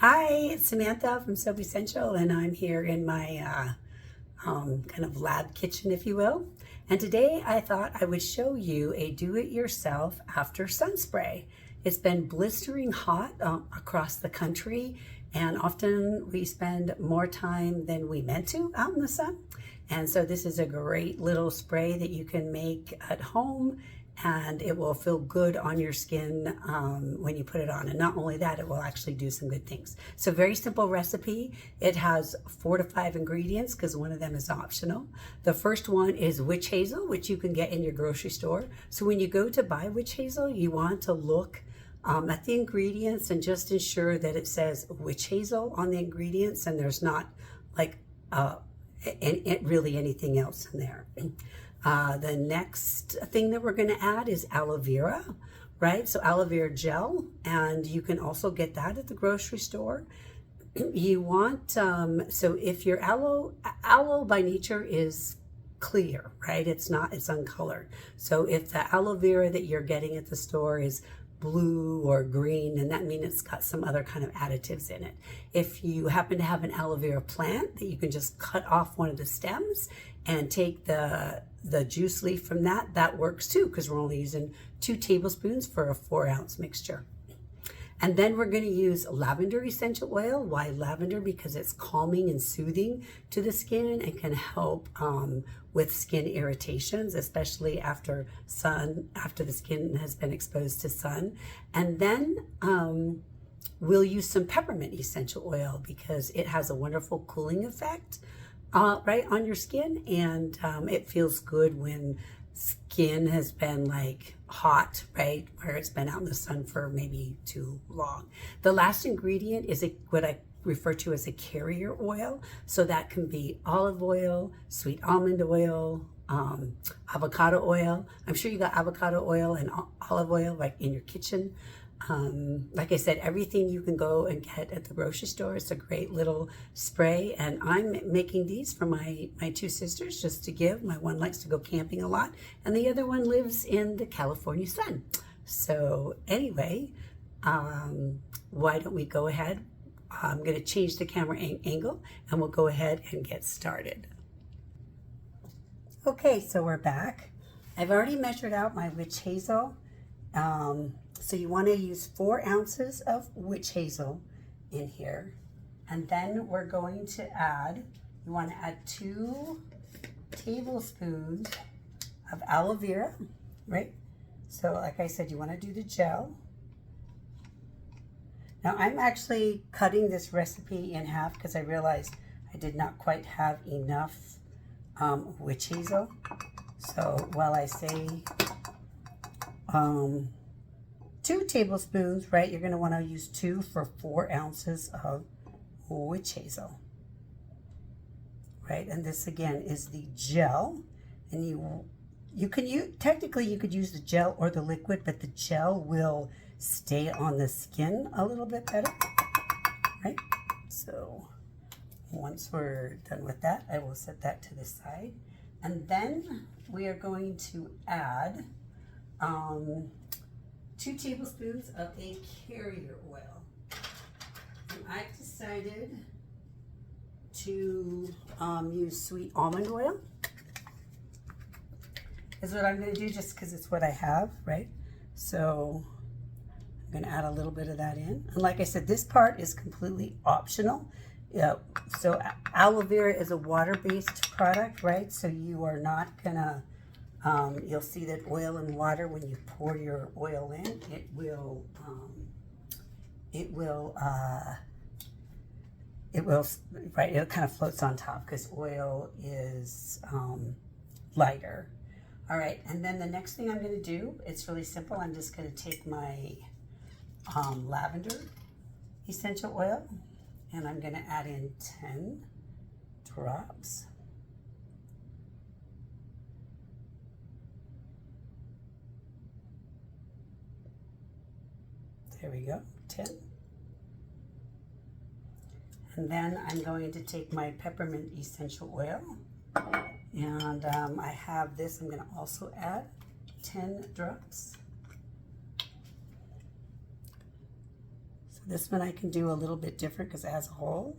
Hi, it's Samantha from Soap Essential, and I'm here in my kind of lab kitchen, if you will. And today I thought I would show you a do-it-yourself after sun spray. It's been blistering hot across the country, and often we spend more time than we meant to out in the sun. And so this is a great little spray that you can make at home, and it will feel good on your skin when you put it on. And not only that, it will actually do some good things. So very simple recipe. It has 4 to 5 ingredients because one of them is optional. The first one is witch hazel, which you can get in your grocery store. So when you go to buy witch hazel, you want to look at the ingredients and just ensure that it says witch hazel on the ingredients and there's not like really anything else in there. The next thing that we're going to add is aloe vera, right? So aloe vera gel, and you can also get that at the grocery store. You want, so if your aloe by nature is clear, right? It's uncolored. So if the aloe vera that you're getting at the store is blue or green, and that means it's got some other kind of additives in it. If you happen to have an aloe vera plant that you can just cut off one of the stems and take the juice leaf from that works too, because we're only using 2 tablespoons for a 4-ounce mixture. And then we're going to use lavender essential oil. Why lavender? Because it's calming and soothing to the skin and can help with skin irritations, especially after the skin has been exposed to sun. And then we'll use some peppermint essential oil because it has a wonderful cooling effect right on your skin, and it feels good when skin has been like hot, right, where it's been out in the sun for maybe too long. The last ingredient is what I refer to as a carrier oil. So that can be olive oil, sweet almond oil, avocado oil. I'm sure you got avocado oil and olive oil like in your kitchen. Like I said, everything you can go and get at the grocery store. It's a great little spray, and I'm making these for my 2 sisters just to give. My one likes to go camping a lot, and the other one lives in the California sun. So anyway, why don't we go ahead? I'm going to change the camera angle, and we'll go ahead and get started. Okay, so we're back. I've already measured out my witch hazel. So you want to use 4 ounces of witch hazel in here. And then we're going to add, you want to add 2 tablespoons of aloe vera, right? So like I said, you want to do the gel. Now I'm actually cutting this recipe in half because I realized I did not quite have enough witch hazel. So while I say 2 tablespoons, right? You're going to want to use 2 for 4 ounces of witch hazel, right? And this again is the gel, and you can use, technically you could use the gel or the liquid, but the gel will stay on the skin a little bit better, right? So once we're done with that, I will set that to the side, and then we are going to add 2 tablespoons of a carrier oil. And I've decided to use sweet almond oil. Is what I'm going to do just because it's what I have, right? So I'm going to add a little bit of that in. And like I said, this part is completely optional. So aloe vera is a water-based product, right? So you are not going to you'll see that oil and water, when you pour your oil in, it will right, it kind of floats on top because oil is lighter. All right, and then the next thing I'm going to do, it's really simple. I'm just going to take my lavender essential oil, and I'm going to add in 10 drops. There we go, 10. And then I'm going to take my peppermint essential oil, and I have this. I'm going to also add 10 drops. So This one I can do a little bit different because it has a hole.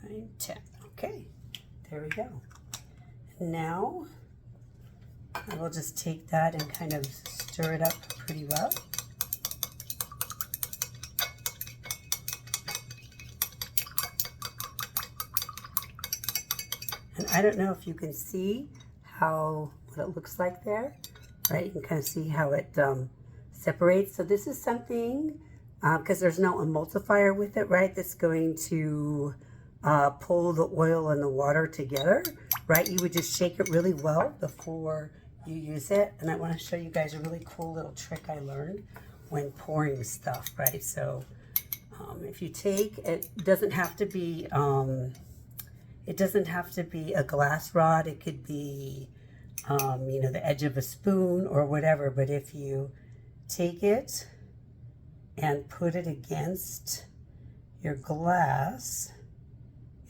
9, 10. Okay, there we go. Now I will just take that and kind of stir it up pretty well. And I don't know if you can see what it looks like there, right? You can kind of see how it separates. So this is something, because there's no emulsifier with it, right? That's going to pull the oil and the water together, right? You would just shake it really well before you use it. And I want to show you guys a really cool little trick I learned when pouring stuff, right? So if you take, it doesn't have to be a glass rod. It could be, you know, the edge of a spoon or whatever. But if you take it and put it against your glass,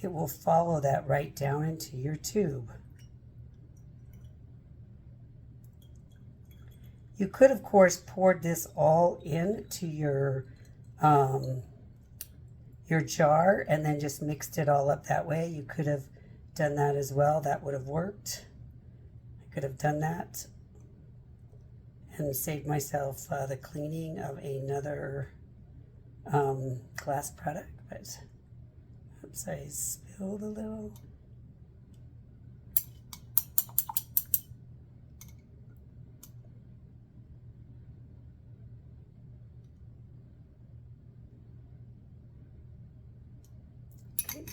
it will follow that right down into your tube. You could, of course, pour this all into your jar and then just mixed it all up that way. You could have done that as well. That would have worked. I could have done that and saved myself the cleaning of another glass product. But oops, I spilled a little.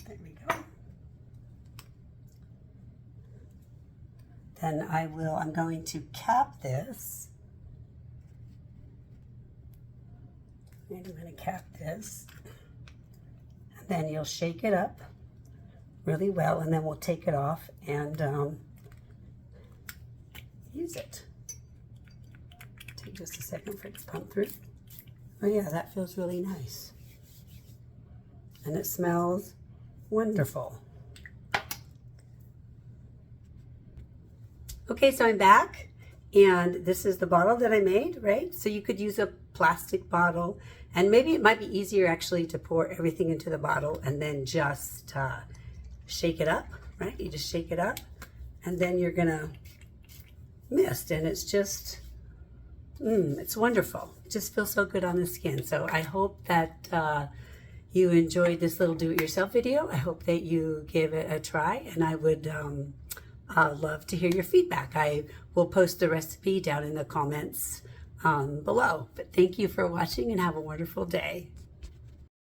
There we go. Then I'm going to cap this. And I'm going to cap this. And then you'll shake it up really well, and then we'll take it off and use it. Take just a second for it to pump through. Oh yeah, that feels really nice. And it smells wonderful. Okay, so I'm back, and this is the bottle that I made, right? So you could use a plastic bottle, and maybe it might be easier actually to pour everything into the bottle and then just shake it up, right? You just shake it up, and then you're gonna mist, and it's just, it's wonderful. It just feels so good on the skin. So I hope that you enjoyed this little do-it-yourself video. I hope that you give it a try, and I would love to hear your feedback. I will post the recipe down in the comments below. But thank you for watching, and have a wonderful day.